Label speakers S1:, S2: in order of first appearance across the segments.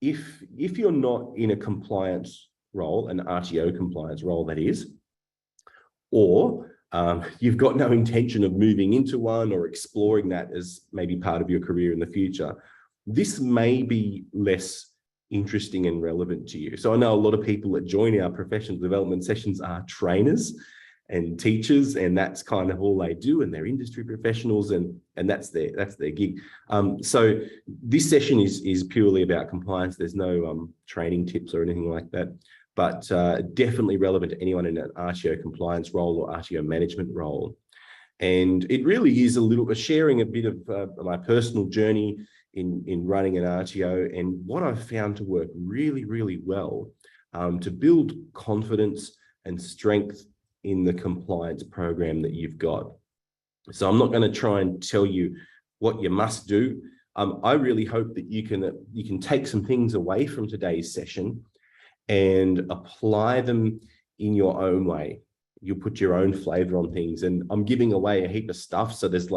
S1: if you're not in a compliance role, an RTO compliance role that is, or you've got no intention of moving into one or exploring that as maybe part of your career in the future, this may be less interesting and relevant to you. So I know a lot of people that join our professional development sessions are trainers and teachers, and that's kind of all they do, and they're industry professionals, and that's their gig. So this session is purely about compliance. There's no training tips or anything like that, but definitely relevant to anyone in an RTO compliance role or RTO management role. And it really is sharing a bit of my personal journey in running an RTO and what I've found to work really, really well to build confidence and strength in the compliance program that you've got. So I'm not going to try and tell you what you must do. I really hope that you can take some things away from today's session and apply them in your own way. You'll put your own flavor on things, and I'm giving away a heap of stuff. So there's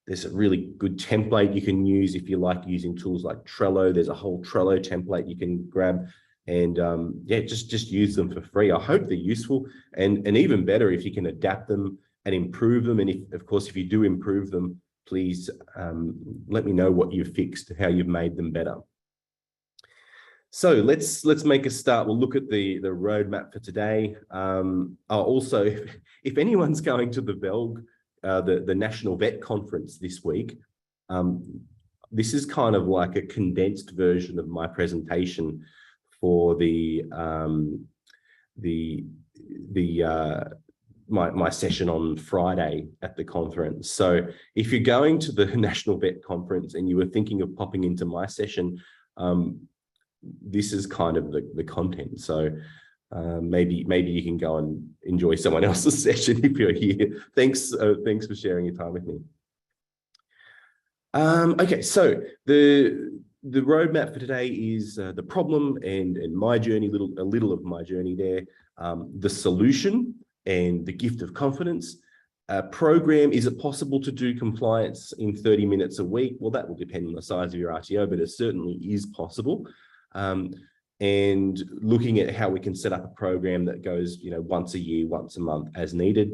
S1: there's a really good template you can use if you like using tools like Trello. There's a whole Trello template you can grab, and yeah, just use them for free. I hope they're useful, and even better if you can adapt them and improve them. And of course, if you do improve them, please let me know what you've fixed, how you've made them better. So let's make a start. We'll look at the roadmap for today. Also, if anyone's going to the VELG, the National Vet Conference this week, this is kind of like a condensed version of my presentation for my session on Friday at the conference. So if you're going to the National Vet Conference and you were thinking of popping into my session, this is kind of the content. So maybe you can go and enjoy someone else's session if you're here. Thanks for sharing your time with me. Okay, so the roadmap for today is the problem and my journey, a little of my journey there, the solution and the gift of confidence. Program, is it possible to do compliance in 30 minutes a week? Well, that will depend on the size of your RTO, but it certainly is possible. And looking at how we can set up a program that goes, once a year, once a month as needed,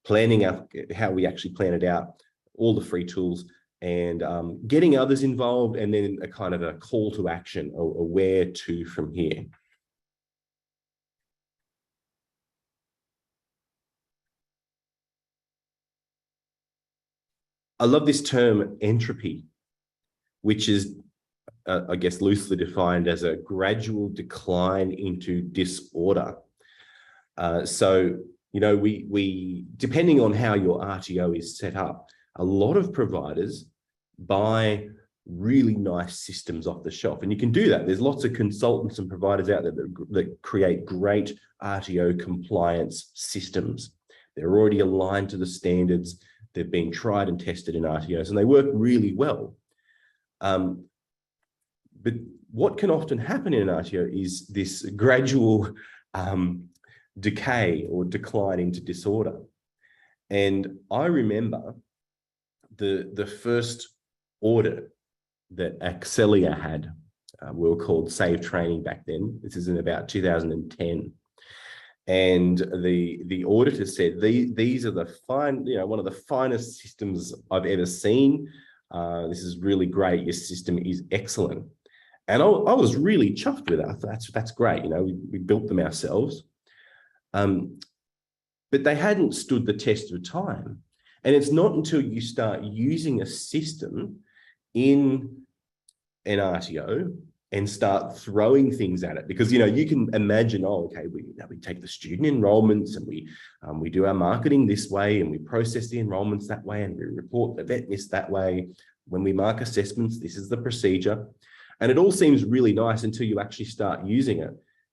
S1: planning out how we actually plan it out, all the free tools, and getting others involved, and then a kind of a call to action or where to from here. I love this term entropy, which is I guess loosely defined as a gradual decline into disorder. So, we depending on how your RTO is set up, a lot of providers buy really nice systems off the shelf, and you can do that. There's lots of consultants and providers out there that create great RTO compliance systems. They're already aligned to the standards. They've been tried and tested in RTOs, and they work really well. But what can often happen in an RTO is this gradual decay or decline into disorder. And I remember the first audit that Accelia had, we were called Save Training back then. This is in about 2010. And the auditor said, these are the one of the finest systems I've ever seen. This is really great. Your system is excellent. And I was really chuffed with it. I thought, that's great. We built them ourselves. But they hadn't stood the test of time. And it's not until you start using a system in an RTO and start throwing things at it, because you can imagine, we take the student enrollments and we do our marketing this way, and we process the enrollments that way, and we report the vet miss that way. When we mark assessments, this is the procedure. And it all seems really nice until you actually start using it.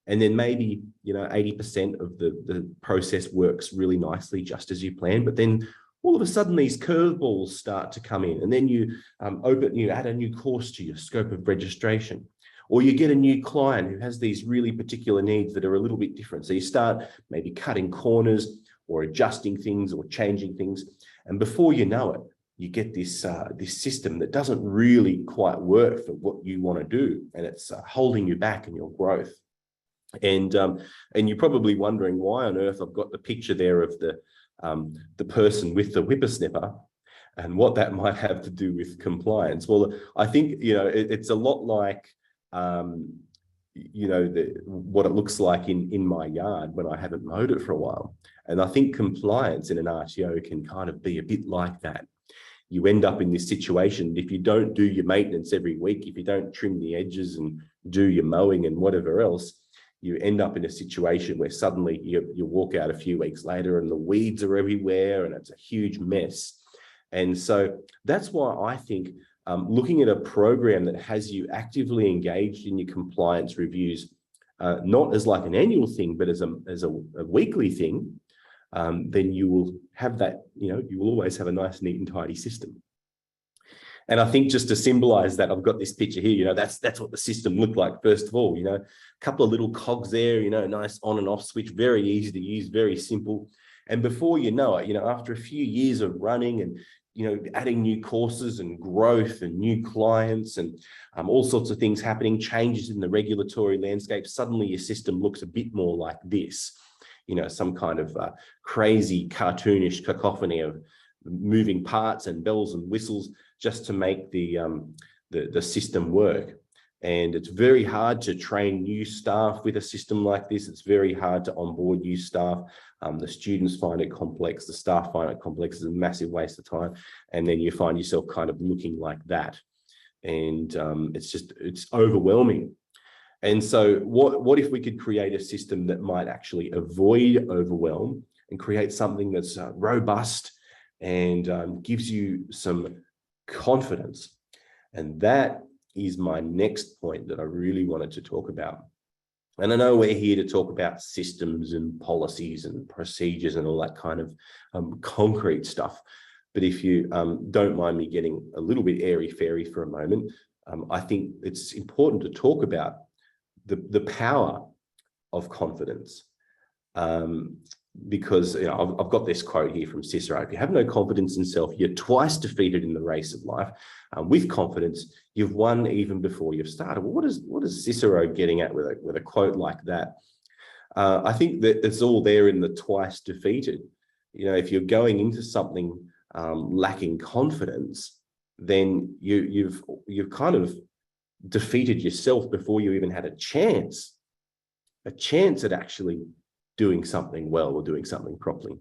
S1: And then maybe, 80% of the process works really nicely just as you planned. But then all of a sudden these curveballs start to come in, and then you add a new course to your scope of registration, or you get a new client who has these really particular needs that are a little bit different. So you start maybe cutting corners or adjusting things or changing things. And before you know it, you get this this system that doesn't really quite work for what you want to do, and it's holding you back in your growth. And you're probably wondering why on earth I've got the picture there of the person with the whippersnapper, and what that might have to do with compliance. Well, I think, you know, it's a lot like, you know, what it looks like in my yard when I haven't mowed it for a while. And I think compliance in an RTO can kind of be a bit like that. You end up in this situation, if you don't do your maintenance every week, if you don't trim the edges and do your mowing and whatever else, you end up in a situation where suddenly you walk out a few weeks later and the weeds are everywhere and it's a huge mess. And so that's why I think looking at a program that has you actively engaged in your compliance reviews, not as like an annual thing, but as a weekly thing, then you will have that, you know, you will always have a nice, neat and tidy system. And I think just to symbolize that, I've got this picture here, you know, that's what the system looked like. First of all, you know, a couple of little cogs there, you know, nice on and off switch, very easy to use, very simple. And before you know it, you know, after a few years of running and, you know, adding new courses and growth and new clients and all sorts of things happening, changes in the regulatory landscape, suddenly your system looks a bit more like this, you know, some kind of crazy cartoonish cacophony of moving parts and bells and whistles just to make the system work. And it's very hard to train new staff with a system like this. It's very hard to onboard new staff. The students find it complex, the staff find it complex. It's a massive waste of time. And then you find yourself kind of looking like that. And it's overwhelming. And so what if we could create a system that might actually avoid overwhelm and create something that's robust and gives you some confidence? And that is my next point that I really wanted to talk about. And I know we're here to talk about systems and policies and procedures and all that kind of concrete stuff. But if you don't mind me getting a little bit airy-fairy for a moment, I think it's important to talk about the power of confidence. Because, you know, I've got this quote here from Cicero: if you have no confidence in self, you're twice defeated in the race of life. With confidence, you've won even before you've started. Well, what is Cicero getting at with a quote like that? I think that it's all there in the twice defeated. You know, if you're going into something lacking confidence, then you've kind of defeated yourself before you even had a chance at actually doing something well or doing something properly.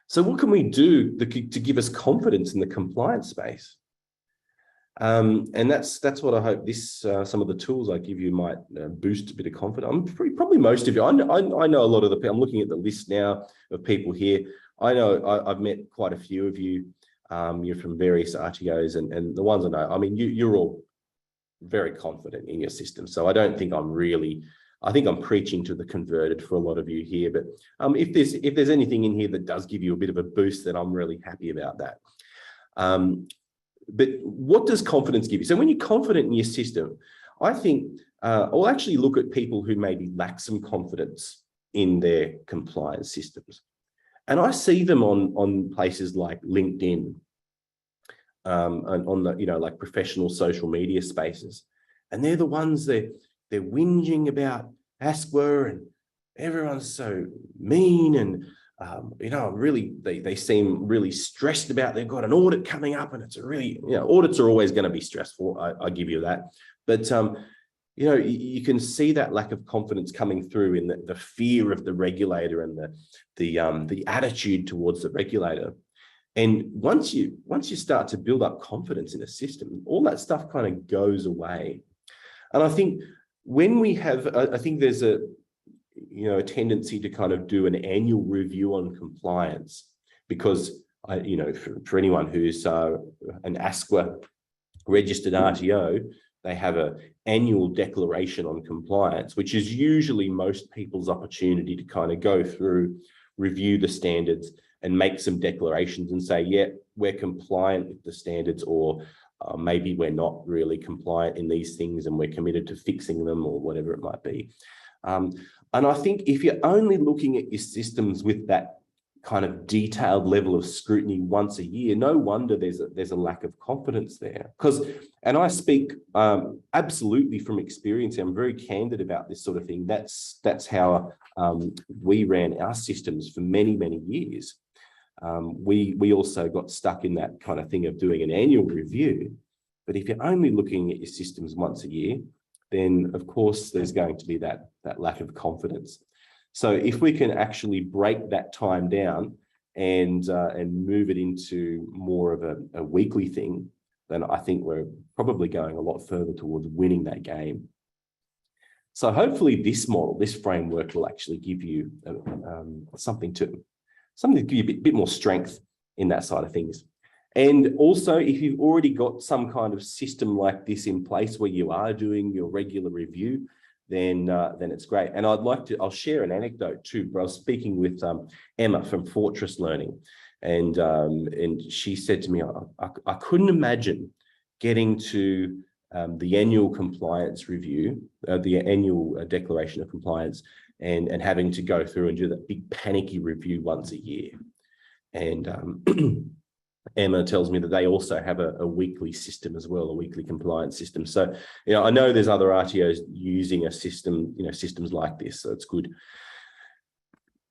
S1: So what can we do to give us confidence in the compliance space? And that's what I hope this some of the tools I give you might boost a bit of confidence. Probably most of you. I know a lot of the people. I'm looking at the list now of people here. I know I've met quite a few of you. You're from various RTOs, and the ones I know, I mean, you're all very confident in your system. So I don't think I think I'm preaching to the converted for a lot of you here. But if there's anything in here that does give you a bit of a boost, then I'm really happy about that. But what does confidence give you? So when you're confident in your system, I think I'll actually look at people who maybe lack some confidence in their compliance systems. And I see them on places like LinkedIn, and on the, you know, like professional social media spaces. And they're the ones they're whinging about ASQA and everyone's so mean and, you know, really, they seem really stressed about, they've got an audit coming up and it's a really, you know, audits are always going to be stressful. I give you that. But, you know, you can see that lack of confidence coming through in the fear of the regulator and the attitude towards the regulator. And once you start to build up confidence in a system, all that stuff kind of goes away. And I think when we have, I think there's a tendency to kind of do an annual review on compliance, because you know, for anyone who's an ASQA registered RTO, they have an annual declaration on compliance, which is usually most people's opportunity to kind of go through, review the standards and make some declarations and say, yeah, we're compliant with the standards, or maybe we're not really compliant in these things and we're committed to fixing them, or whatever it might be. And I think if you're only looking at your systems with that kind of detailed level of scrutiny once a year, no wonder there's a lack of confidence there. And I speak absolutely from experience. I'm very candid about this sort of thing. That's how we ran our systems for many, many years. We also got stuck in that kind of thing of doing an annual review. But if you're only looking at your systems once a year, then of course there's going to be that lack of confidence. So if we can actually break that time down and move it into more of a weekly thing, then I think we're probably going a lot further towards winning that game. So hopefully this model, this framework will actually give you something to give you a bit more strength in that side of things. And also, if you've already got some kind of system like this in place where you are doing your regular review, then it's great. And I'll share an anecdote too. But I was speaking with Emma from Fortress Learning, and she said to me, I couldn't imagine getting to the annual compliance review, the annual declaration of compliance, and having to go through and do that big panicky review once a year. And Emma tells me that they also have a weekly system as well, a weekly compliance system. So, I know there's other RTOs using a system, systems like this, so it's good.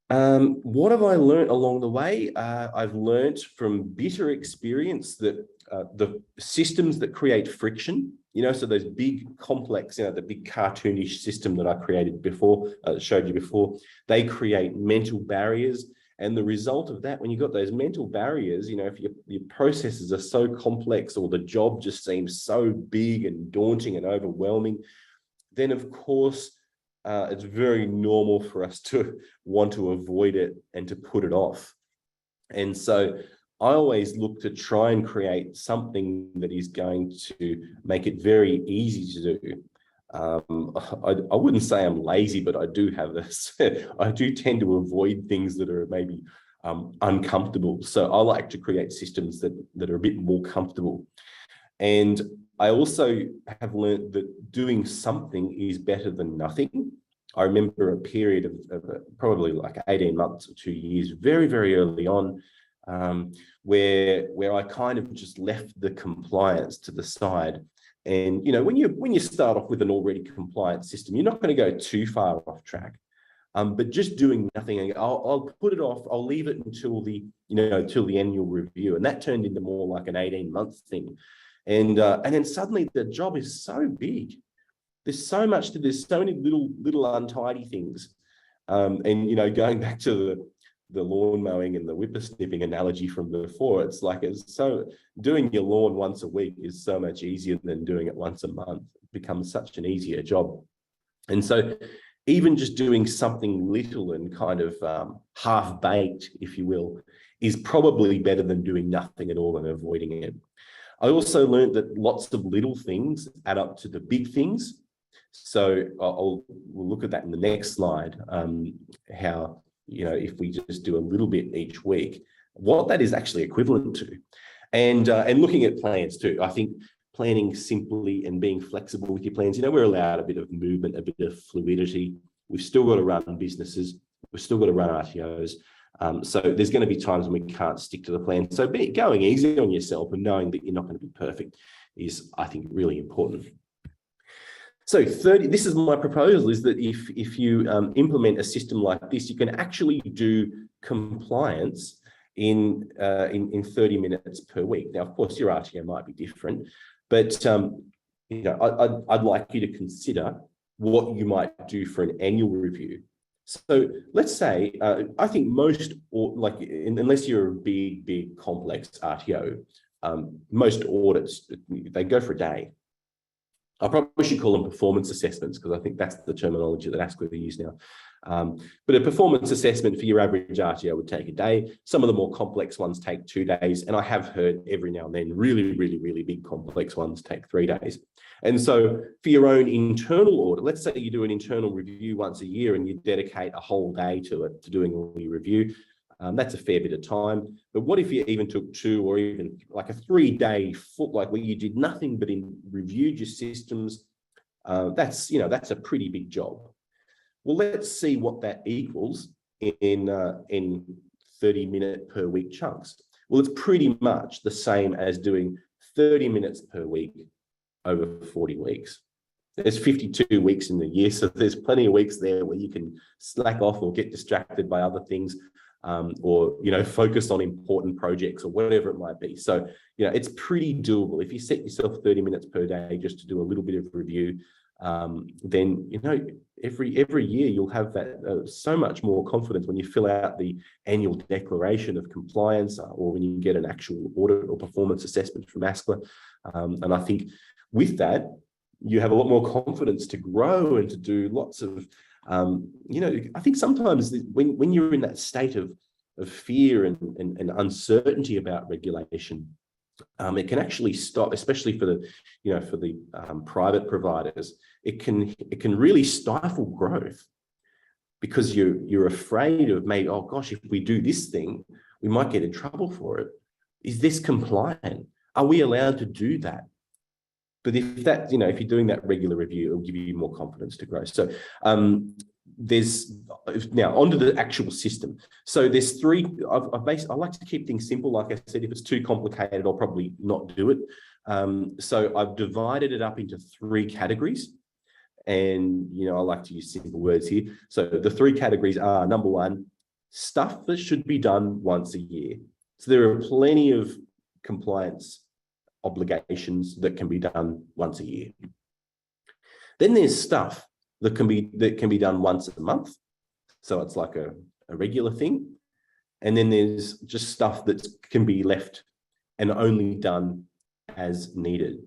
S1: What have I learned along the way? I've learned from bitter experience that the systems that create friction, so those big complex, the big cartoonish system that I created before, showed you before, they create mental barriers. And the result of that, when you've got those mental barriers, if your processes are so complex or the job just seems so big and daunting and overwhelming, then of course, it's very normal for us to want to avoid it and to put it off. And so I always look to try and create something that is going to make it very easy to do. I wouldn't say I'm lazy, but I do have this. I do tend to avoid things that are maybe uncomfortable. So I like to create systems that are a bit more comfortable. And I also have learned that doing something is better than nothing. I remember a period of probably like 18 months or 2 years, very, very early on, where I kind of just left the compliance to the side. And when you start off with an already compliant system, you're not going to go too far off track. But just doing nothing, I'll put it off. I'll leave it until the annual review, and that turned into more like an 18-month thing. And then suddenly the job is so big. There's so much to this, so many little untidy things. And going back to the lawn mowing and the whippersnipping analogy from before, it's so doing your lawn once a week is so much easier than doing it once a month. It becomes such an easier job. And so even just doing something little and kind of half-baked, if you will, is probably better than doing nothing at all and avoiding it. I also learned that lots of little things add up to the big things. So we'll look at that in the next slide, how if we just do a little bit each week, what that is actually equivalent to. And looking at plans too. I think planning simply and being flexible with your plans, we're allowed a bit of movement, a bit of fluidity. We've still got to run businesses. We've still got to run RTOs. So there's going to be times when we can't stick to the plan. So going easy on yourself and knowing that you're not going to be perfect is, I think, really important. So this is my proposal, is that if you implement a system like this, you can actually do compliance in 30 minutes per week. Now, of course, your RTO might be different, but I'd like you to consider what you might do for an annual review. So let's say, I think most, unless you're a big complex RTO, most audits, they go for a day. I probably should call them performance assessments, because I think that's the terminology that ASQA use now. But a performance assessment for your average RTO would take a day. Some of the more complex ones take 2 days. And I have heard every now and then really, really, really big complex ones take 3 days. And so for your own internal audit, let's say you do an internal review once a year and you dedicate a whole day to it, to doing all your review. That's a fair bit of time. But what if you even took 2 or even like a 3-day where you did nothing but reviewed your systems? That's a pretty big job. Well, let's see what that equals in 30-minute per week chunks. Well, it's pretty much the same as doing 30 minutes per week over 40 weeks. There's 52 weeks in the year, so there's plenty of weeks there where you can slack off or get distracted by other things, or focus on important projects or whatever it might be. So it's pretty doable. If you set yourself 30 minutes per day just to do a little bit of review, then every year you'll have that so much more confidence when you fill out the annual declaration of compliance, or when you get an actual audit or performance assessment from ASCLA. And I think with that, you have a lot more confidence to grow and to do lots of, I think sometimes when you're in that state of fear and uncertainty about regulation, it can actually stop, especially for the private providers. It can really stifle growth, because you're afraid of, maybe, oh gosh, if we do this thing, we might get in trouble for it. Is this compliant? Are we allowed to do that? But if you're doing that regular review, it'll give you more confidence to grow. So there's now onto the actual system. So there's three. I like to keep things simple. Like I said, if it's too complicated, I'll probably not do it. So I've divided it up into three categories, and I like to use simple words here. So the three categories are: number one, stuff that should be done once a year. So there are plenty of compliance obligations that can be done once a year. Then there's stuff that can be done once a month, so it's like a regular thing. And then there's just stuff that can be left and only done as needed.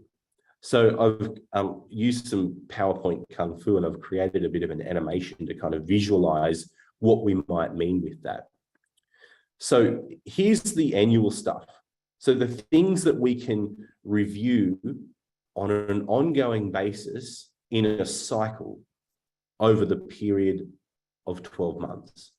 S1: So I've used some PowerPoint Kung Fu, and I've created a bit of an animation to kind of visualize what we might mean with that. So here's the annual stuff. So the things that we can review on an ongoing basis in a cycle over the period of 12 months.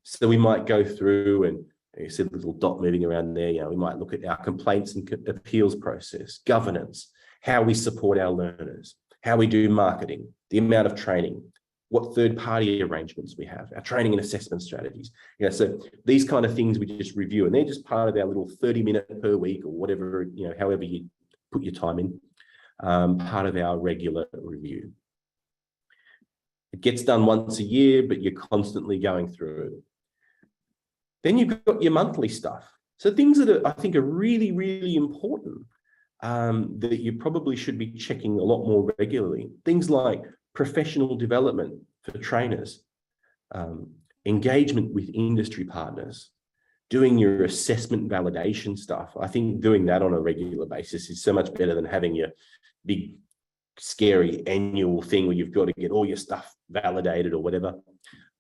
S1: So we might go through, and you see the little dot moving around there, we might look at our complaints and appeals process, governance, how we support our learners, how we do marketing, the amount of training, what third-party arrangements we have, our training and assessment strategies. So these kind of things we just review, and they're just part of our little 30-minute per week, or whatever, however you put your time in, part of our regular review. It gets done once a year, but you're constantly going through it. Then you've got your monthly stuff. So things that I think are really, really important, that you probably should be checking a lot more regularly. Things like professional development for trainers, engagement with industry partners, doing your assessment validation stuff. I think doing that on a regular basis is so much better than having your big, scary annual thing where you've got to get all your stuff validated or whatever.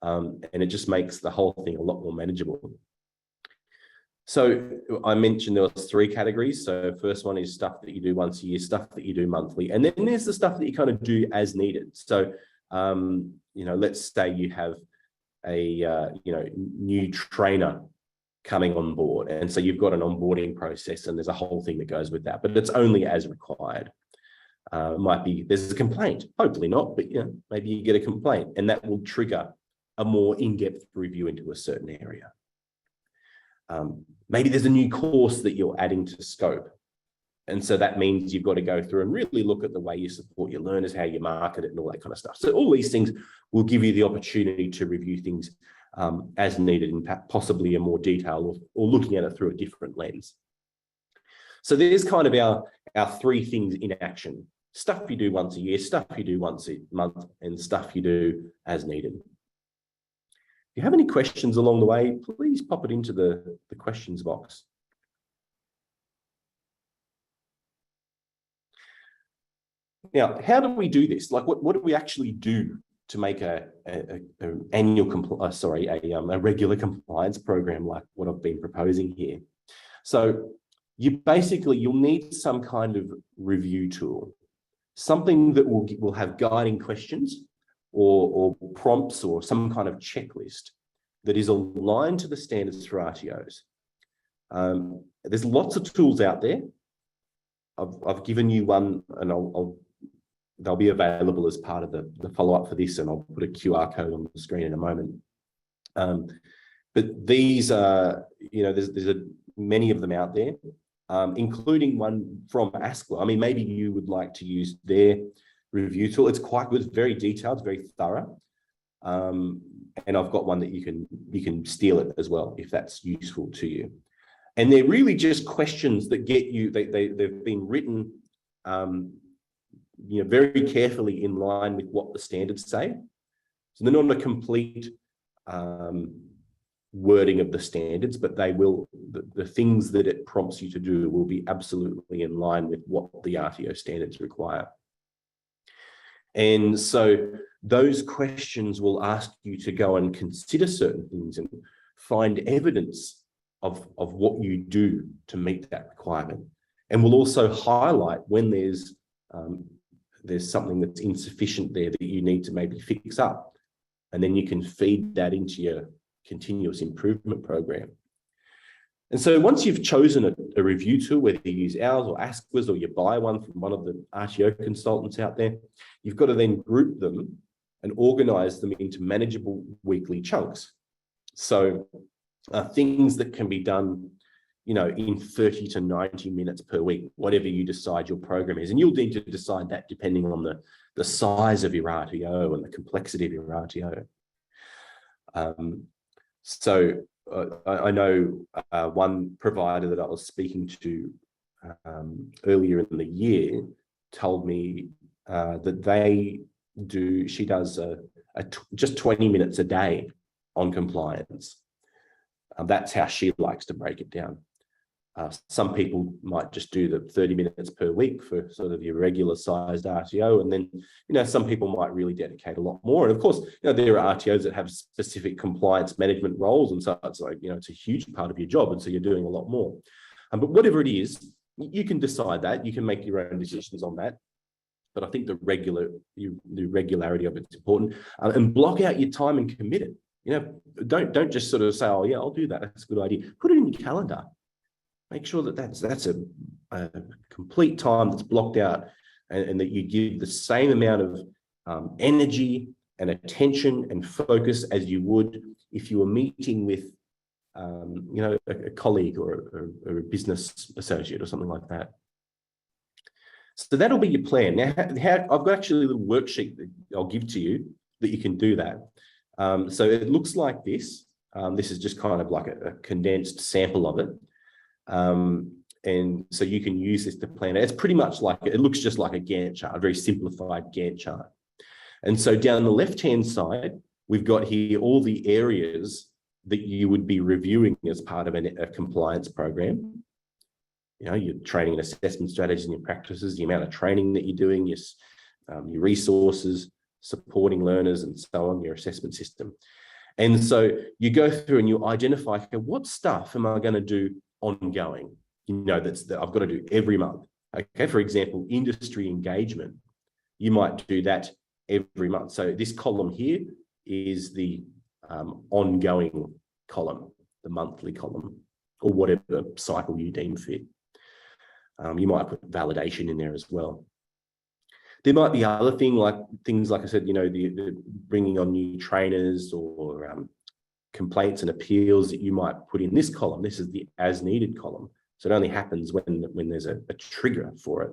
S1: And it just makes the whole thing a lot more manageable. So I mentioned there was three categories. So first one is stuff that you do once a year, stuff that you do monthly. And then there's the stuff that you kind of do as needed. So, let's say you have a, new trainer coming on board. And so you've got an onboarding process, and there's a whole thing that goes with that, but it's only as required. Might be there's a complaint, hopefully not, but maybe you get a complaint, and that will trigger a more in-depth review into a certain area. Maybe there's a new course that you're adding to scope. And so that means you've got to go through and really look at the way you support your learners, how you market it, and all that kind of stuff. So all these things will give you the opportunity to review things as needed, in possibly in more detail, or looking at it through a different lens. So there's kind of our three things in action: stuff you do once a year, stuff you do once a month, and stuff you do as needed. If you have any questions along the way, please pop it into the questions box. Now, how do we do this? Like, what do we actually do to make a regular compliance program like what I've been proposing here? So you'll need some kind of review tool, something that will have guiding questions or prompts, or some kind of checklist that is aligned to the standards for RTOs. There's lots of tools out there. I've given you one, and they'll be available as part of the follow-up for this, and I'll put a QR code on the screen in a moment. But these are, there's many of them out there, including one from ASQA. I mean, maybe you would like to use their review tool. It's quite good, it's very detailed, it's very thorough. And I've got one that you can steal it as well if that's useful to you. And they're really just questions that get you. They've been written, very carefully in line with what the standards say. So they're not a complete wording of the standards, but they will. The things that it prompts you to do will be absolutely in line with what the RTO standards require. And so those questions will ask you to go and consider certain things and find evidence of what you do to meet that requirement. And will also highlight when there's something that's insufficient there that you need to maybe fix up. And then you can feed that into your continuous improvement program. And so once you've chosen a review tool, whether you use ours or ASQA's or you buy one from one of the RTO consultants out there, you've got to then group them and organize them into manageable weekly chunks. So things that can be done, in 30 to 90 minutes per week, whatever you decide your program is. And you'll need to decide that depending on the size of your RTO and the complexity of your RTO. I know one provider that I was speaking to earlier in the year told me that she does just 20 minutes a day on compliance. That's how she likes to break it down. Some people might just do the 30 minutes per week for sort of your regular sized RTO. And then, some people might really dedicate a lot more. And of course, there are RTOs that have specific compliance management roles. And so it's like, it's a huge part of your job. And so you're doing a lot more. But whatever it is, you can decide that. You can make your own decisions on that. But I think the regularity of it's important. And block out your time and commit it. Don't just sort of say, oh, yeah, I'll do that. That's a good idea. Put it in your calendar. Make sure that that's a complete time that's blocked out and that you give the same amount of energy and attention and focus as you would if you were meeting with, a colleague or a business associate or something like that. So that'll be your plan. Now, I've got actually a little worksheet that I'll give to you that you can do that. So it looks like this. This is just kind of like a condensed sample of it. And so you can use this to plan it. It's pretty much like, it looks just like a Gantt chart, a very simplified Gantt chart. And so down the left-hand side, we've got here all the areas that you would be reviewing as part of a compliance program. Your training and assessment strategies and your practices, the amount of training that you're doing, your resources, supporting learners and so on, your assessment system. And so you go through and you identify, okay, what stuff am I going to do ongoing, that I've got to do every month. Okay, for example, industry engagement, you might do that every month. So this column here is the ongoing column, the monthly column, or whatever cycle you deem fit. You might put validation in there as well. There might be other things like I said, the bringing on new trainers or complaints and appeals that you might put in this column. This is the as needed column. So it only happens when there's a trigger for it.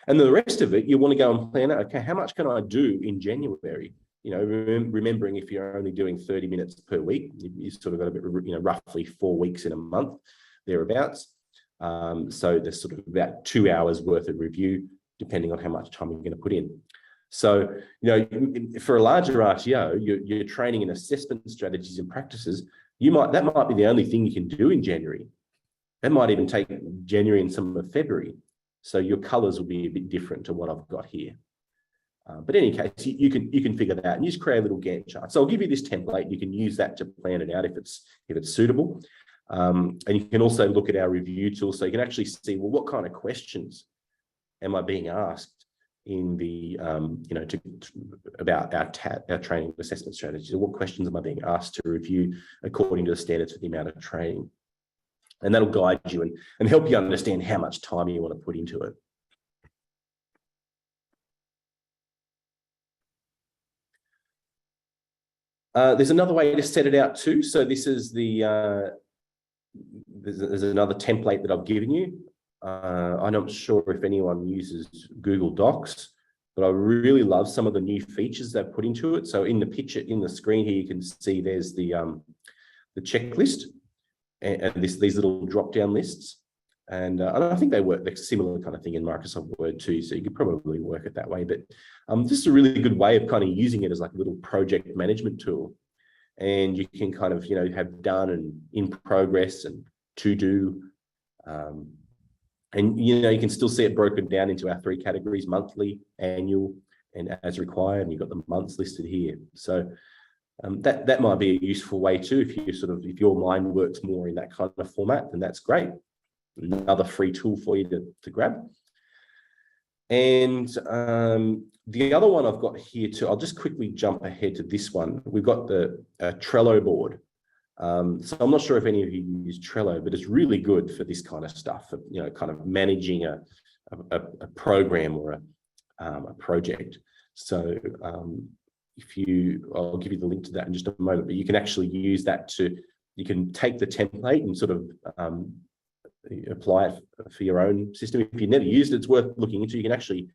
S1: And the rest of it, you want to go and plan out, okay, how much can I do in January? Remembering if you're only doing 30 minutes per week, you sort of got a bit, roughly 4 weeks in a month, thereabouts. So there's sort of about 2 hours worth of review, depending on how much time you're going to put in. So, for a larger RTO, your training and assessment strategies and practices, that might be the only thing you can do in January. That might even take January and some of February. So your colors will be a bit different to what I've got here. But in any case, you can figure that out and just create a little Gantt chart. So I'll give you this template. You can use that to plan it out if it's suitable. And you can also look at our review tool, so you can actually see, well, what kind of questions am I being asked in the, about our training and assessment strategies? What questions am I being asked to review according to the standards for the amount of training? And that'll guide you and help you understand how much time you want to put into it. There's another way to set it out too. So this is the, there's another template that I've given you. I'm not sure if anyone uses Google Docs, but I really love some of the new features they've put into it. So in the picture, in the screen here, you can see there's the checklist and these little drop-down lists. And I think they work, they're similar kind of thing in Microsoft Word too, so you could probably work it that way. But this is a really good way of kind of using it as like a little project management tool. And you can kind of, you know, have done and in progress and to do. And, you know, you can still see it broken down into our 3 categories: monthly, annual, and as required. And you've got the months listed here. So that might be a useful way too. If you sort of, if your mind works more in that kind of format, then that's great. Another free tool for you to grab. And the other one I've got here too, I'll just quickly jump ahead to this one. We've got the Trello board. So I'm not sure if any of you use Trello, but it's really good for this kind of stuff, for, you know, kind of managing a program or a project. So I'll give you the link to that in just a moment, but you can actually use that you can take the template and sort of apply it for your own system. If you've never used it, it's worth looking into. You can actually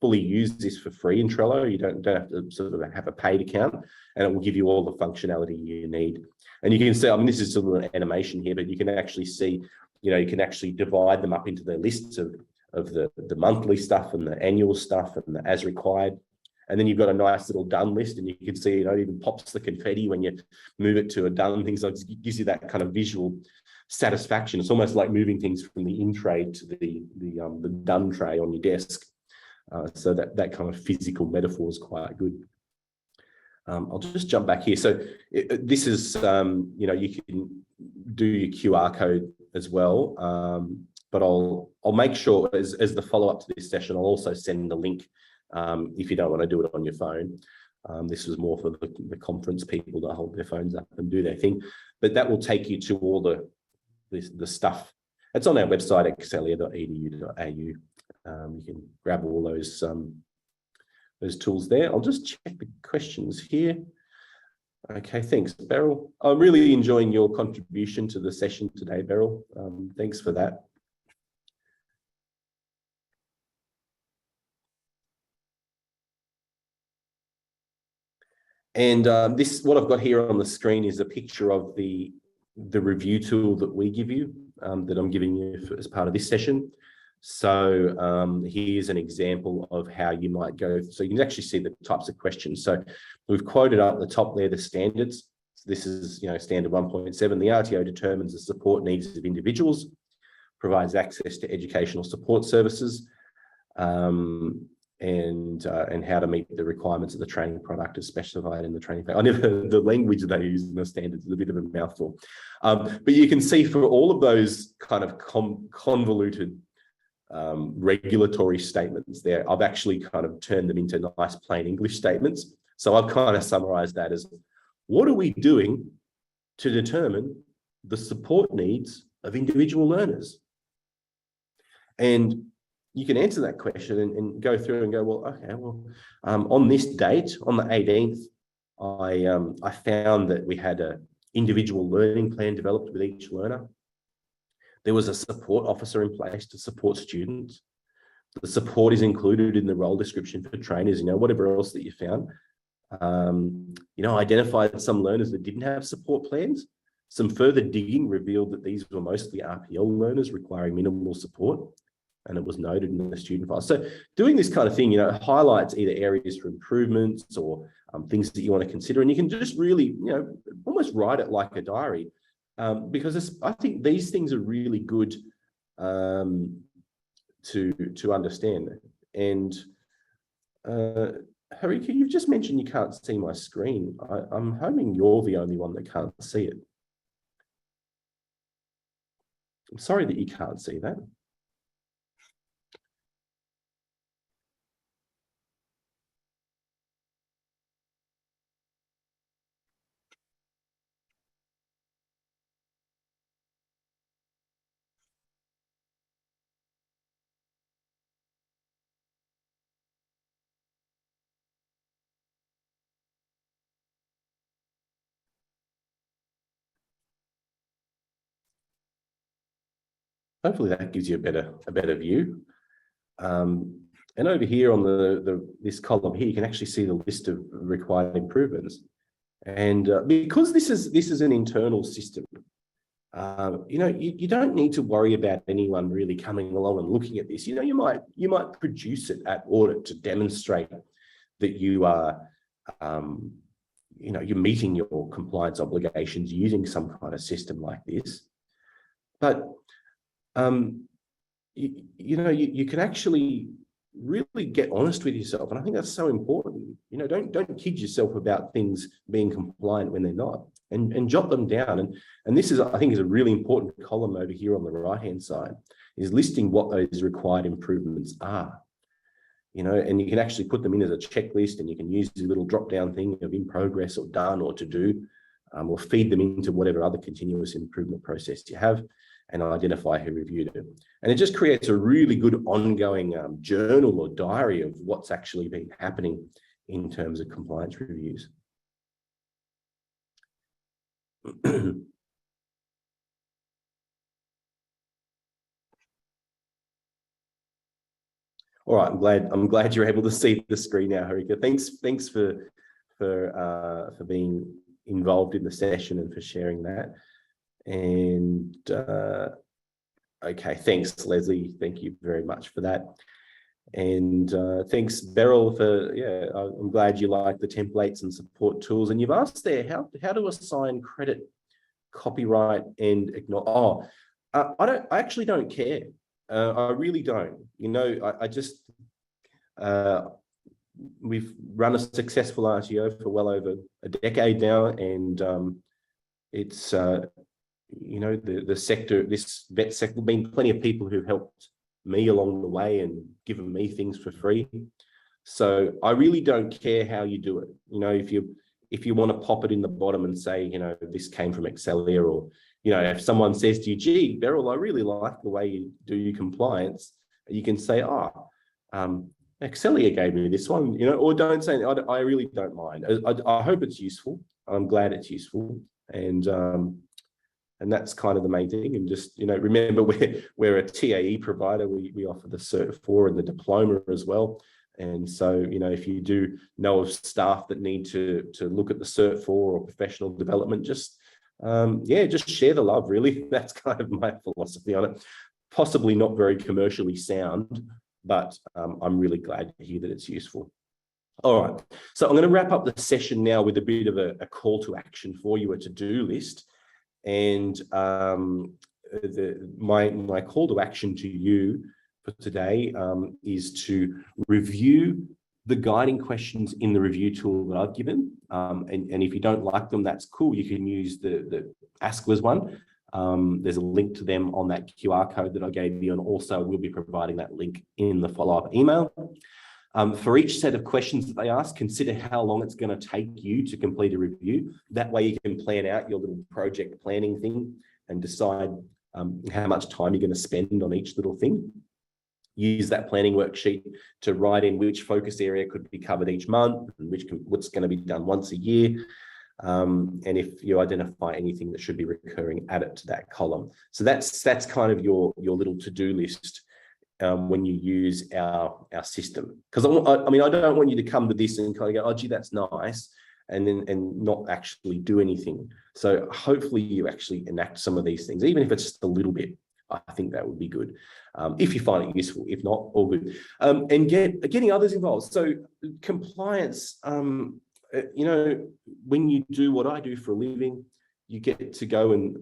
S1: fully use this for free in Trello. You don't have to sort of have a paid account, and it will give you all the functionality you need. And you can see, I mean, this is sort of an animation here, but you can actually see, you know, you can actually divide them up into the lists of the monthly stuff and the annual stuff and the as required. And then you've got a nice little done list, and you can see, you know, it even pops the confetti when you move it to a done thing. So it gives you that kind of visual satisfaction. It's almost like moving things from the in tray to the done tray on your desk. So that kind of physical metaphor is quite good. I'll just jump back here. So this is, you know, you can do your QR code as well, but I'll make sure as the follow-up to this session, I'll also send the link if you don't want to do it on your phone. This was more for the conference people to hold their phones up and do their thing, but that will take you to all the stuff. It's on our website, excelia.edu.au. You can grab all those tools there. I'll just check the questions here. Okay, thanks, Beryl. I'm really enjoying your contribution to the session today, Beryl. Thanks for that. And what I've got here on the screen is a picture of the review tool that we give you, that I'm giving you as part of this session. So here's an example of how you might go. So you can actually see the types of questions. So we've quoted up at the top there the standards. So this is, you know, standard 1.7. The RTO determines the support needs of individuals, provides access to educational support services, and how to meet the requirements of the training product as specified in the training plan. I never, the language they use in the standards is a bit of a mouthful. But you can see for all of those kind of convoluted regulatory statements there, I've actually kind of turned them into nice plain English statements. So I've kind of summarized that as, what are we doing to determine the support needs of individual learners? And you can answer that question and go through and go, well, okay, well, on this date, on the 18th, I found that we had an individual learning plan developed with each learner. There was a support officer in place to support students. The support is included in the role description for trainers, you know, whatever else that you found. You know, identified some learners that didn't have support plans. Some further digging revealed that these were mostly RPL learners requiring minimal support, and it was noted in the student file. So doing this kind of thing, you know, highlights either areas for improvements or things that you want to consider, and you can just really, you know, almost write it like a diary. Because I think these things are really good to understand. And Harika, you've just mentioned you can't see my screen. I'm hoping you're the only one that can't see it. I'm sorry that you can't see that. hopefully that gives you a better view. And over here on this column here, you can actually see the list of required improvements. And because this is an internal system, you don't need to worry about anyone really coming along and looking at this. You might produce it at audit to demonstrate that you are, you're meeting your compliance obligations using some kind of system like this. But you can actually really get honest with yourself, and I think that's so important. Don't kid yourself about things being compliant when they're not, and jot them down. And this is, I think, is a really important column over here on the right hand side, is listing what those required improvements are. And you can actually put them in as a checklist, and you can use the little drop down thing of in progress or done or to do, or feed them into whatever other continuous improvement process you have, and identify who reviewed it. And it just creates a really good ongoing journal or diary of what's actually been happening in terms of compliance reviews. All right, I'm glad you're able to see the screen now, Harika. Thanks for being involved in the session and for sharing that. And okay, thanks, Leslie. Thank you very much for that. And thanks, Beryl, for, I'm glad you like the templates and support tools. And you've asked there, how to assign credit, copyright, and acknowledge. I actually don't care. I really don't. I just, we've run a successful RTO for well over a decade now, and it's the sector, this vet sector, been plenty of people who've helped me along the way and given me things for free. So I really don't care how you do it. If you want to pop it in the bottom and say, this came from Excelia, or, if someone says to you, gee, Beryl, I really like the way you do your compliance, you can say, Excelia gave me this one, or don't say, I really don't mind. I hope it's useful. I'm glad it's useful. And that's kind of the main thing. And just, remember, we're a TAE provider. We offer the Cert 4 and the diploma as well. And so, if you do know of staff that need to look at the Cert 4 or professional development, just share the love, really. That's kind of my philosophy on it. Possibly not very commercially sound, but I'm really glad to hear that it's useful. All right. So I'm going to wrap up the session now with a bit of a call to action for you, a to-do list. And my call to action to you for today is to review the guiding questions in the review tool that I've given. And if you don't like them, that's cool. You can use the AskLers one. There's a link to them on that QR code that I gave you, and also we'll be providing that link in the follow-up email. For each set of questions that they ask, consider how long it's going to take you to complete a review. That way you can plan out your little project planning thing and decide how much time you're going to spend on each little thing. Use that planning worksheet to write in which focus area could be covered each month and what's going to be done once a year. And if you identify anything that should be recurring, add it to that column. So that's kind of your little to-do list when you use our system. Because I don't want you to come to this and kind of go, oh, gee, that's nice, and not actually do anything. So hopefully you actually enact some of these things, even if it's just a little bit. I think that would be good if you find it useful. If not, all good. And getting others involved. So compliance, when you do what I do for a living, you get to go and,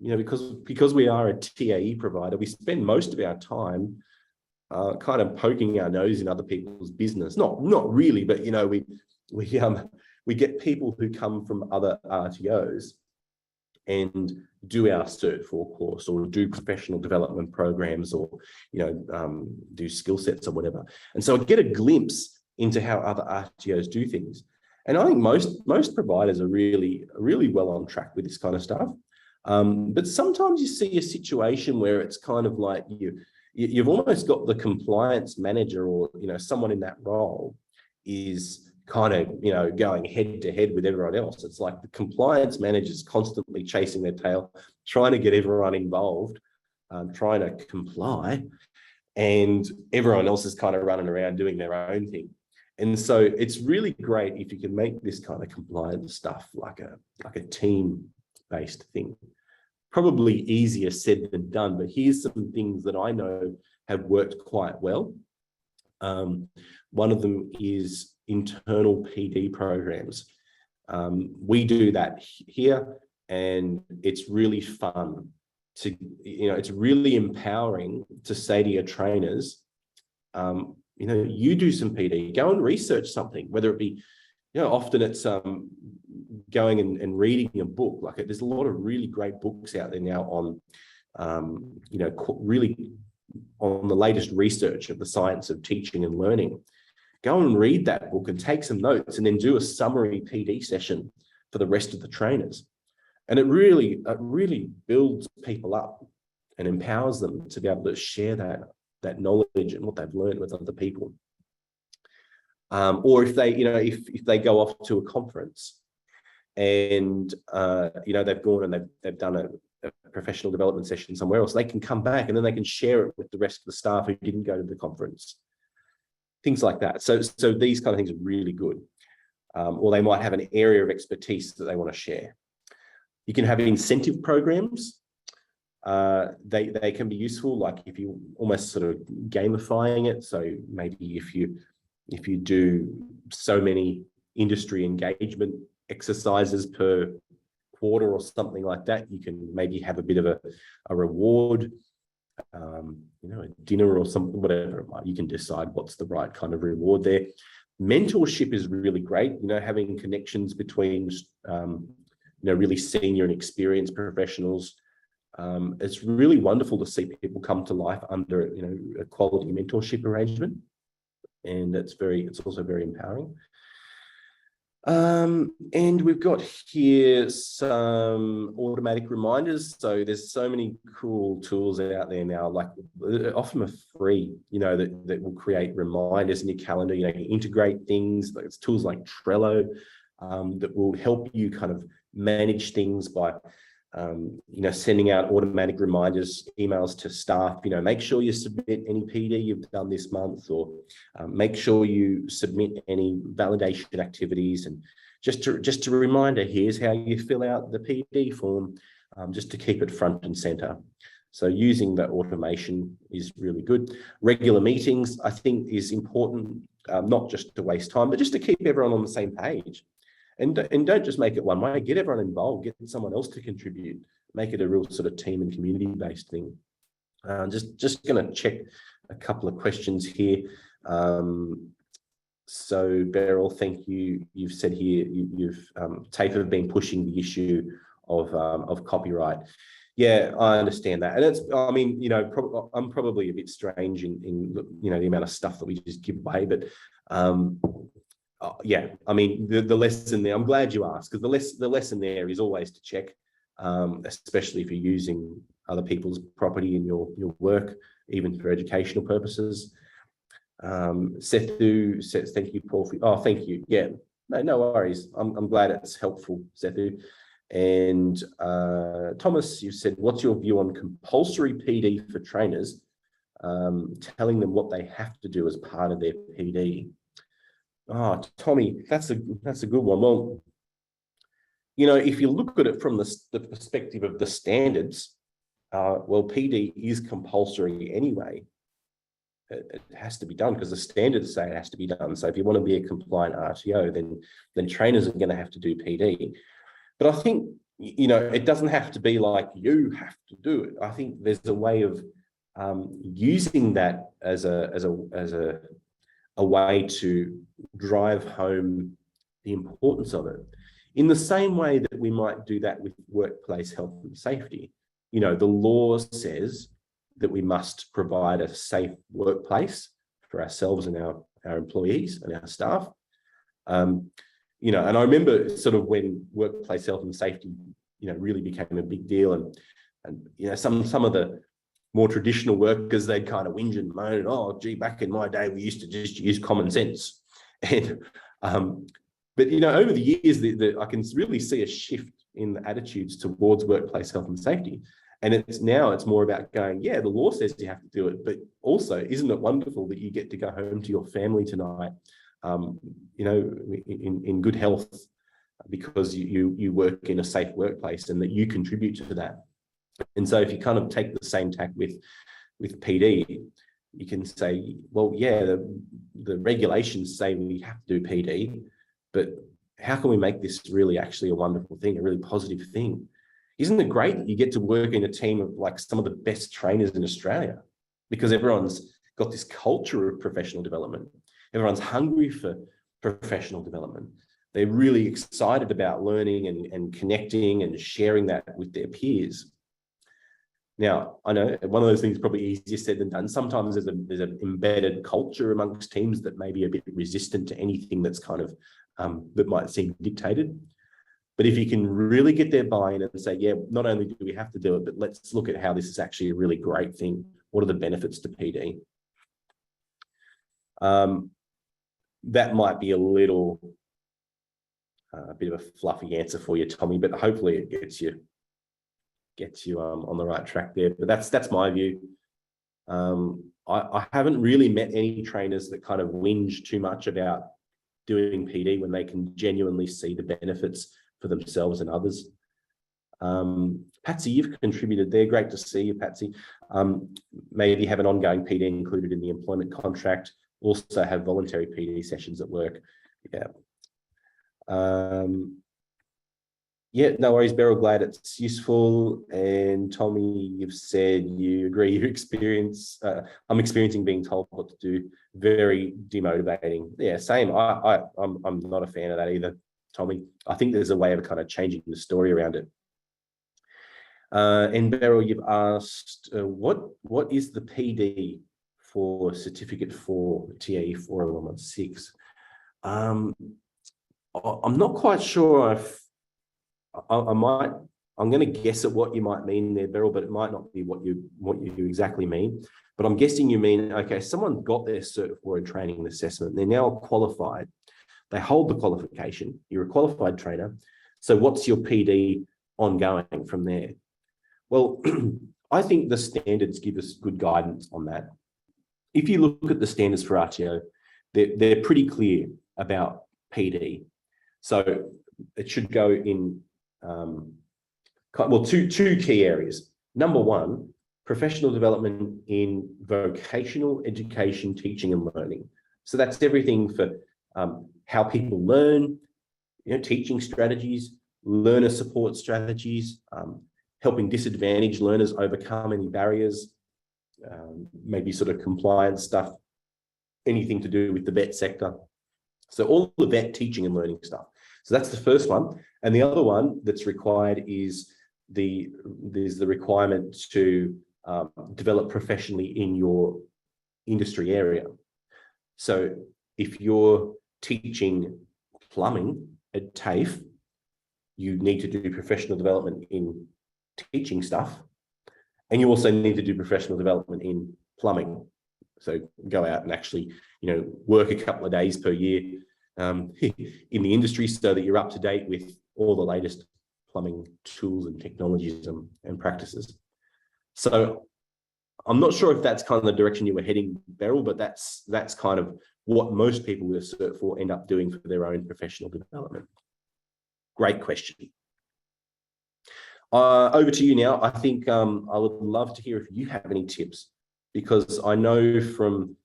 S1: because we are a TAE provider, we spend most of our time kind of poking our nose in other people's business. Not really, but we get people who come from other RTOs and do our Cert 4 course, or do professional development programs, or do skill sets or whatever. And so I get a glimpse into how other RTOs do things. And I think most providers are really well on track with this kind of stuff. But sometimes you see a situation where it's kind of like you've almost got the compliance manager, or someone in that role is kind of going head to head with everyone else. It's like the compliance manager is constantly chasing their tail, trying to get everyone involved, trying to comply, and everyone else is kind of running around doing their own thing. And so it's really great if you can make this kind of compliance stuff like a team-based thing. Probably easier said than done, but here's some things that I know have worked quite well. One of them is internal PD programs. We do that here, and it's really fun to, it's really empowering to say to your trainers, you do some PD, go and research something, whether it be, often it's going and reading a book. Like there's a lot of really great books out there now on, really on the latest research of the science of teaching and learning. Go and read that book and take some notes, and then do a summary PD session for the rest of the trainers. And it really builds people up and empowers them to be able to share that knowledge and what they've learned with other people. Or if they, if they go off to a conference and, they've gone and they've done a professional development session somewhere else, they can come back and then they can share it with the rest of the staff who didn't go to the conference. Things like that. So these kind of things are really good. Or they might have an area of expertise that they want to share. You can have incentive programs. They can be useful, like if you almost sort of gamifying it. So maybe if you do so many industry engagement exercises per quarter or something like that, you can maybe have a bit of a reward, a dinner or something, whatever it might. You can decide what's the right kind of reward there. Mentorship is really great, having connections between, really senior and experienced professionals. It's really wonderful to see people come to life under, a quality mentorship arrangement. And it's also very empowering. And we've got here some automatic reminders. So there's so many cool tools out there now, like often are free, that will create reminders in your calendar, you integrate things. It's tools like Trello that will help you kind of manage things by sending out automatic reminders, emails to staff, make sure you submit any PD you've done this month, or make sure you submit any validation activities, and just a reminder, here's how you fill out the PD form, just to keep it front and center. So using that automation is really good. Regular meetings, I think, is important, not just to waste time, but just to keep everyone on the same page. And don't just make it one way, get everyone involved, get someone else to contribute, make it a real sort of team and community-based thing. Just going to check a couple of questions here. So Beryl, thank you. You've said here, TAFE have been pushing the issue of copyright. Yeah, I understand that. And it's, I'm probably a bit strange in the amount of stuff that we just give away, but yeah, the lesson there, I'm glad you asked, because the lesson there is always to check, especially if you're using other people's property in your work, even for educational purposes. Sethu says, thank you, Paul. Thank you. Yeah, no worries. I'm glad it's helpful, Sethu. And Thomas, you said, what's your view on compulsory PD for trainers, telling them what they have to do as part of their PD? Oh, Tommy, that's a good one. Well, if you look at it from the perspective of the standards, well, PD is compulsory anyway. It has to be done because the standards say it has to be done. So if you want to be a compliant RTO, then trainers are going to have to do PD. But I think, it doesn't have to be like you have to do it. I think there's a way of using that as a way to drive home the importance of it, in the same way that we might do that with workplace health and safety. The law says that we must provide a safe workplace for ourselves and our employees and our staff. And I remember sort of when workplace health and safety, really became a big deal, and some of the more traditional workers, they'd kind of whinge and moan, oh, gee, back in my day, we used to just use common sense. And but over the years, I can really see a shift in the attitudes towards workplace health and safety. And it's more about going, yeah, the law says you have to do it, but also, isn't it wonderful that you get to go home to your family tonight, in good health, because you work in a safe workplace and that you contribute to that. And so if you kind of take the same tack with PD, you can say, well, yeah, the regulations say we have to do PD, but how can we make this really actually a wonderful thing, a really positive thing? Isn't it great that you get to work in a team of like some of the best trainers in Australia, because everyone's got this culture of professional development. Everyone's hungry for professional development. They're really excited about learning and connecting and sharing that with their peers. Now, I know one of those things is probably easier said than done. Sometimes there's an embedded culture amongst teams that may be a bit resistant to anything that's kind of, that might seem dictated. But if you can really get their buy-in and say, yeah, not only do we have to do it, but let's look at how this is actually a really great thing. What are the benefits to PD? That might be a bit of a fluffy answer for you, Tommy, but hopefully it gets you on the right track there. But that's my view. I haven't really met any trainers that kind of whinge too much about doing PD when they can genuinely see the benefits for themselves and others. Patsy, you've contributed there. Great to see you, Patsy. Maybe have an ongoing PD included in the employment contract. Also have voluntary PD sessions at work. Yeah. Yeah, no worries, Beryl. Glad it's useful. And Tommy, you've said you agree your experience. I'm experiencing being told what to do. Very demotivating. Yeah, same. I'm not a fan of that either, Tommy. I think there's a way of kind of changing the story around it. And Beryl, you've asked what is the PD for Certificate 4 TAE 40116? I'm not quite sure. I'm going to guess at what you might mean there, Beryl, but it might not be what you exactly mean. But I'm guessing you mean, okay, someone got their Cert 4 in training and assessment. They're now qualified. They hold the qualification. You're a qualified trainer. So what's your PD ongoing from there? Well, I think the standards give us good guidance on that. If you look at the standards for RTO, they're pretty clear about PD. So it should go in, two key areas. Number one, professional development in vocational education, teaching and learning. So that's everything for how people learn, teaching strategies, learner support strategies, helping disadvantaged learners overcome any barriers, maybe sort of compliance stuff, anything to do with the vet sector. So all the vet teaching and learning stuff. So that's the first one. And the other one that's required is there's the requirement to develop professionally in your industry area. So if you're teaching plumbing at TAFE, you need to do professional development in teaching stuff. And you also need to do professional development in plumbing. So go out and actually, work a couple of days per year in the industry so that you're up to date with all the latest plumbing tools and technologies and practices. So I'm not sure if that's kind of the direction you were heading, Beryl, but that's kind of what most people with a Cert 4 end up doing for their own professional development. Great question. Over to you now. I think I would love to hear if you have any tips, because I know from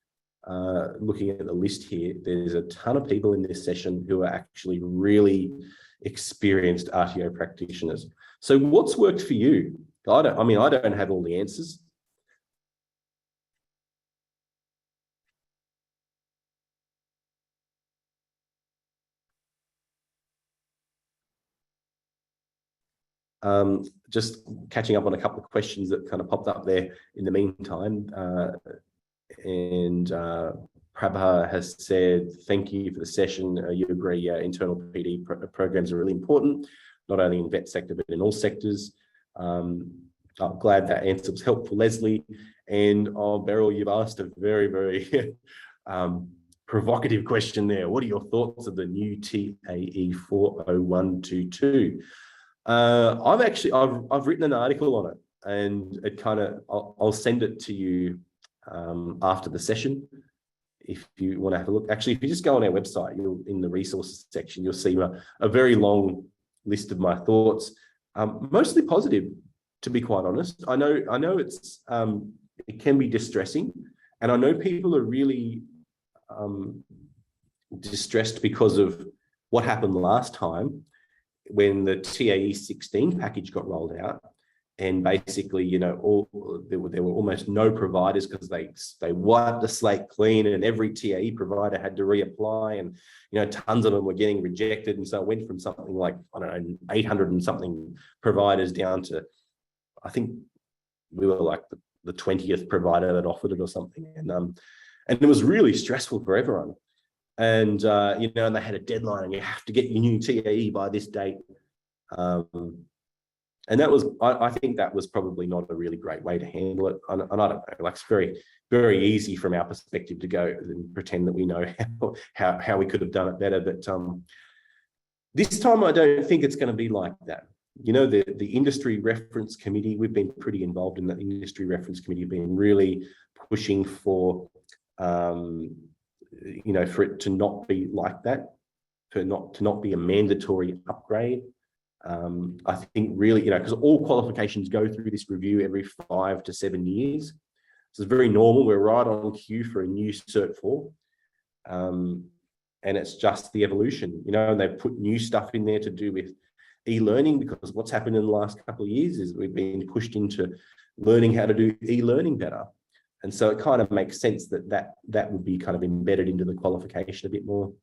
S1: looking at the list here, there's a ton of people in this session who are actually really experienced RTO practitioners. So what's worked for you? I don't have all the answers. Just catching up on a couple of questions that kind of popped up there in the meantime. And Prabha has said, thank you for the session. You agree internal PD programs are really important, not only in vet sector, but in all sectors. I'm glad that answer was helpful, Leslie. And Beryl, you've asked a very, very provocative question there. What are your thoughts of the new TAE 40122? I've written an article on it. and it kind of, I'll send it to you after the session if you want to have a look. Actually, if you just go on our website, you'll, in the resources section, you'll see a very long list of my thoughts, mostly positive, to be quite honest. I know it's it can be distressing, and I know people are really distressed because of what happened last time when the TAE 16 package got rolled out. And basically, you know, there were almost no providers because they wiped the slate clean, and every TAE provider had to reapply, and you know, tons of them were getting rejected. And so it went from something like, I don't know, 800 and something providers down to, I think we were like the 20th provider that offered it or something. And it was really stressful for everyone. And you know, and they had a deadline, and you have to get your new TAE by this date. And that was, I think that was probably not a really great way to handle it. And I don't know, like, it's very, very easy from our perspective to go and pretend that we know how we could have done it better. But this time, I don't think it's going to be like that. You know, the industry reference committee, we've been pretty involved in that industry reference committee, been really pushing for, you know, for it to not be like that, to not be a mandatory upgrade. I think really, you know, because all qualifications go through this review every 5 to 7 years. So it's very normal. We're right on cue for a new Cert 4. And it's just the evolution, you know, and they've put new stuff in there to do with e-learning, because what's happened in the last couple of years is we've been pushed into learning how to do e-learning better. And so it kind of makes sense that would be kind of embedded into the qualification a bit more.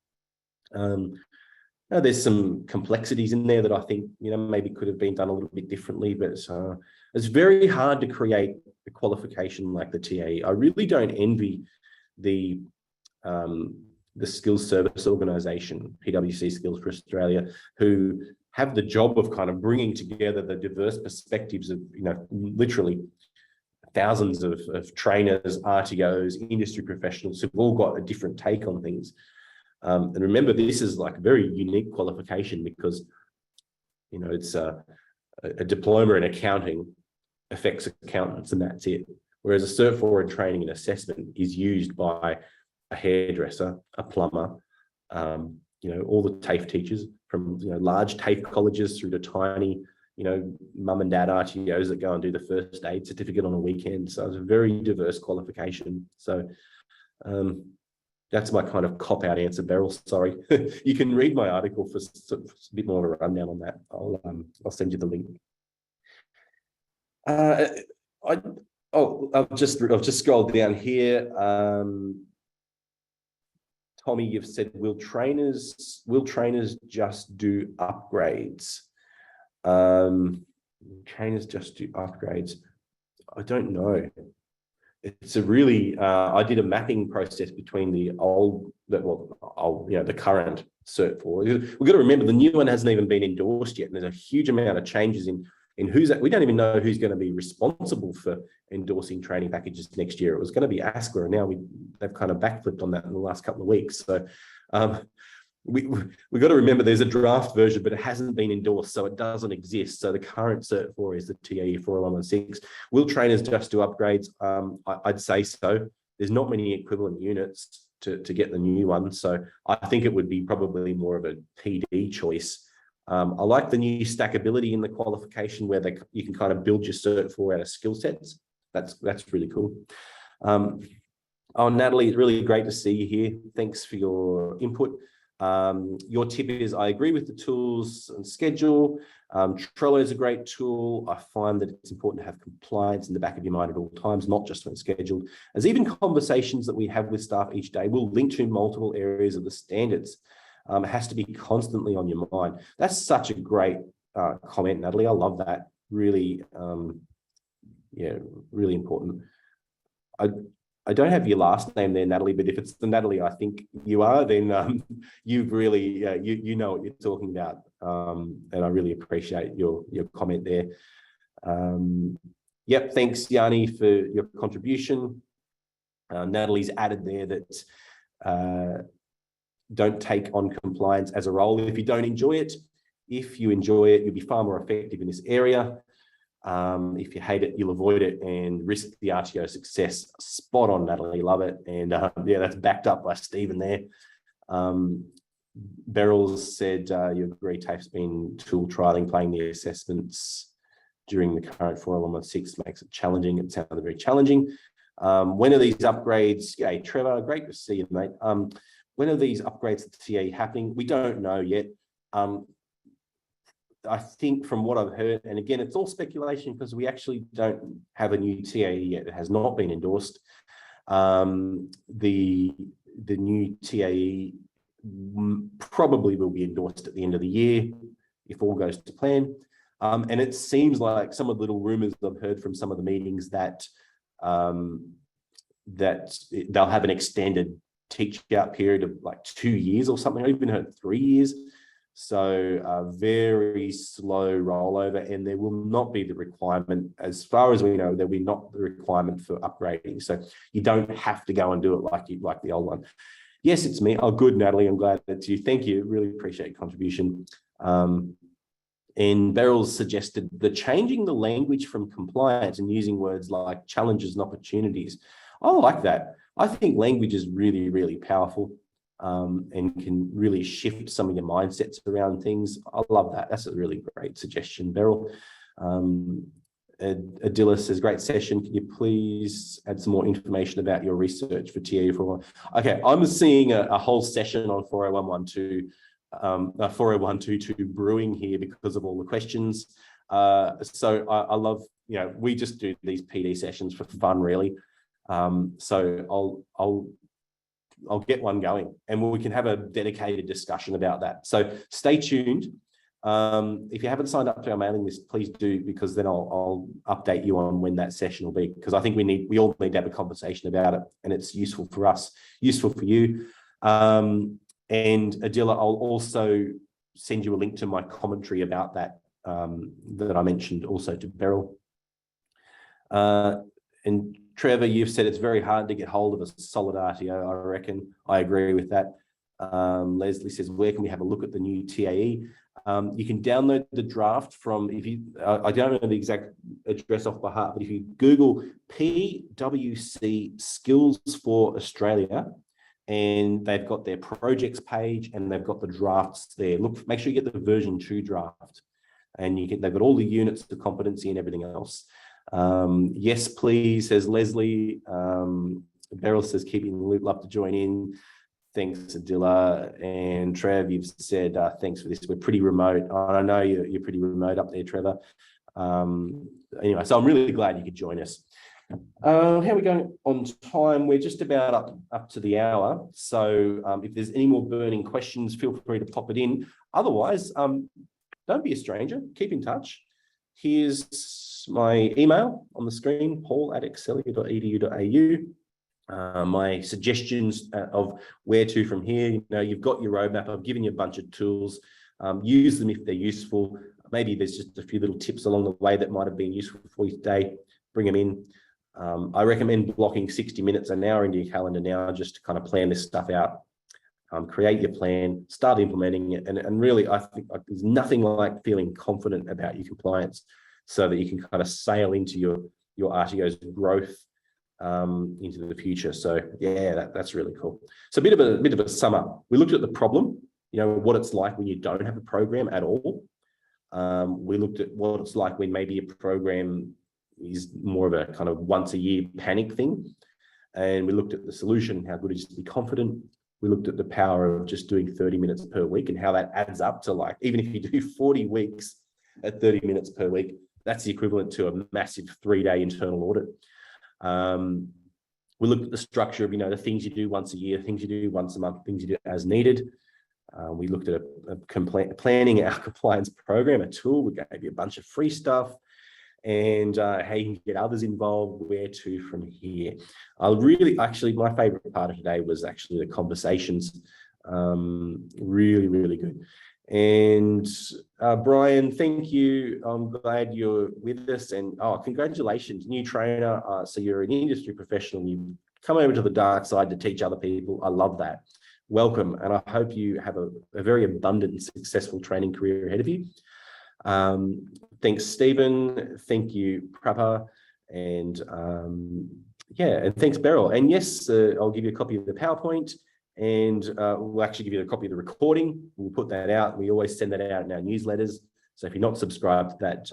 S1: There's some complexities in there that I think, you know, maybe could have been done a little bit differently, but it's very hard to create a qualification like the TAE. I really don't envy the Skills Service Organisation, PwC Skills for Australia, who have the job of kind of bringing together the diverse perspectives of, you know, literally thousands of trainers, RTOs, industry professionals who've all got a different take on things. And remember, this is like a very unique qualification because, you know, it's a diploma in accounting affects accountants, and that's it. Whereas a Cert 4 in training and assessment is used by a hairdresser, a plumber, you know, all the TAFE teachers, from, you know, large TAFE colleges through to tiny, you know, mum and dad RTOs that go and do the first aid certificate on a weekend. So it's a very diverse qualification. So that's my kind of cop-out answer, Beryl. Sorry. You can read my article for a bit more of a rundown on that. I'll send you the link. I've just scrolled down here. Tommy, you've said, will trainers just do upgrades? Trainers just do upgrades? I don't know. It's a really, I did a mapping process between the the current Cert 4. We've got to remember the new one hasn't even been endorsed yet, and there's a huge amount of changes in who's, we don't even know who's going to be responsible for endorsing training packages next year. It was going to be ASQA, and now they've kind of backflipped on that in the last couple of weeks. So we've got to remember there's a draft version, but it hasn't been endorsed, so it doesn't exist. So the current Cert 4 is the TAE 41116. Will trainers just do upgrades? I'd say so. There's not many equivalent units to get the new one, so I think it would be probably more of a PD choice. I like the new stackability in the qualification where you can kind of build your Cert 4 out of skill sets. That's really cool. Natalie, it's really great to see you here. Thanks for your input. Your tip is, I agree with the tools and schedule. Trello is a great tool. I find that it's important to have compliance in the back of your mind at all times, not just when scheduled, as even conversations that we have with staff each day will link to multiple areas of the standards. It has to be constantly on your mind. That's such a great comment, Natalie. I love that. Really, really important. I don't have your last name there, Natalie, but if it's the Natalie I think you are, then you've really, you know what you're talking about. And I really appreciate your comment there. Yep, thanks, Yanni, for your contribution. Natalie's added there that don't take on compliance as a role if you don't enjoy it. If you enjoy it, you'll be far more effective in this area. If you hate it, you'll avoid it and risk the RTO success. Spot on, Natalie. Love it. And yeah, that's backed up by Stephen there. Beryl said you agree TAFE's been tool trialing, playing the assessments during the current 41116 makes it challenging. It sounded very challenging. When are these upgrades? Yeah, Trevor, great to see you, mate. When are these upgrades to TAE happening? We don't know yet. I think from what I've heard, and again, it's all speculation because we actually don't have a new TAE yet. It has not been endorsed. The new TAE probably will be endorsed at the end of the year if all goes to plan. And it seems like some of the little rumors I've heard from some of the meetings that that they'll have an extended teach out period of like 2 years or something. I've even heard 3 years. So a very slow rollover, and there will not be the requirement, as far as we know, there will be not the requirement for upgrading. So you don't have to go and do it like the old one. Yes, it's me. Oh, good, Natalie. I'm glad that's you. Thank you. Really appreciate your contribution. And Beryl's suggested the changing the language from compliance and using words like challenges and opportunities. I like that. I think language is really, really powerful. And can really shift some of your mindsets around things. I love that. That's a really great suggestion, Beryl. Adila says, great session. Can you please add some more information about your research for TAE 401? Okay, I'm seeing a whole session on 40122 brewing here because of all the questions. So I love, we just do these PD sessions for fun, really. So I'll get one going and we can have a dedicated discussion about that. So stay tuned. If you haven't signed up to our mailing list, please do, because then I'll update you on when that session will be, because I think we all need to have a conversation about it, and it's useful for us, useful for you. And Adila, I'll also send you a link to my commentary about that that I mentioned also to Beryl. And Trevor, you've said it's very hard to get hold of a solid RTO. I reckon I agree with that. Leslie says, where can we have a look at the new TAE? You can download the draft from, I don't know the exact address off by heart, but if you Google PwC Skills for Australia, and they've got their projects page and they've got the drafts there. Look, make sure you get the version 2 draft, and they've got all the units, the competency and everything else. Yes, please, says Leslie. Beryl says, keep you in the loop, love to join in. Thanks, Adila. And Trev, you've said, thanks for this. We're pretty remote. I know you're pretty remote up there, Trevor. Anyway, so I'm really glad you could join us. How are we going on time? We're just about up to the hour. So if there's any more burning questions, feel free to pop it in. Otherwise, don't be a stranger. Keep in touch. Here's my email on the screen, paul@excelia.edu.au. My suggestions of where to from here. You've got your roadmap. I've given you a bunch of tools. Use them if they're useful. Maybe there's just a few little tips along the way that might have been useful for you today. Bring them in. I recommend blocking 60 minutes an hour into your calendar now just to kind of plan this stuff out. Create your plan, start implementing it. And really, I think there's nothing like feeling confident about your compliance so that you can kind of sail into your RTO's growth into the future. So yeah, that's really cool. So a bit of a sum up. We looked at the problem, what it's like when you don't have a program at all. We looked at what it's like when maybe a program is more of a kind of once a year panic thing. And we looked at the solution, how good it is to be confident. We looked at the power of just doing 30 minutes per week and how that adds up to, like, even if you do 40 weeks at 30 minutes per week, that's the equivalent to a massive 3-day internal audit. We looked at the structure of, the things you do once a year, things you do once a month, things you do as needed. We looked at planning our compliance program, a tool. We gave you a bunch of free stuff, and how you can get others involved, where to from here. My favorite part of today was actually the conversations. Really, really good. And Brian, thank you. I'm glad you're with us, and congratulations, new trainer. So you're an industry professional. You come over to the dark side to teach other people. I love that. Welcome, and I hope you have a very abundant and successful training career ahead of you. Thanks, Stephen. Thank you, Prabha. And yeah, and thanks, Beryl. And yes, I'll give you a copy of the PowerPoint, and we'll actually give you a copy of the recording. We'll put that out. We always send that out in our newsletters. So if you're not subscribed to that,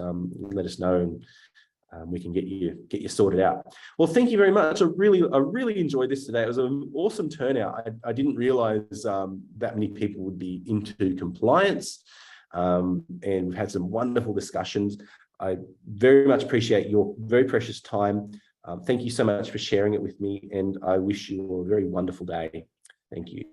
S1: let us know, and we can get you sorted out. Well, thank you very much. I really enjoyed this today. It was an awesome turnout. I didn't realize that many people would be into compliance, and we've had some wonderful discussions. I very much appreciate your very precious time. Thank you so much for sharing it with me, and I wish you a very wonderful day. Thank you.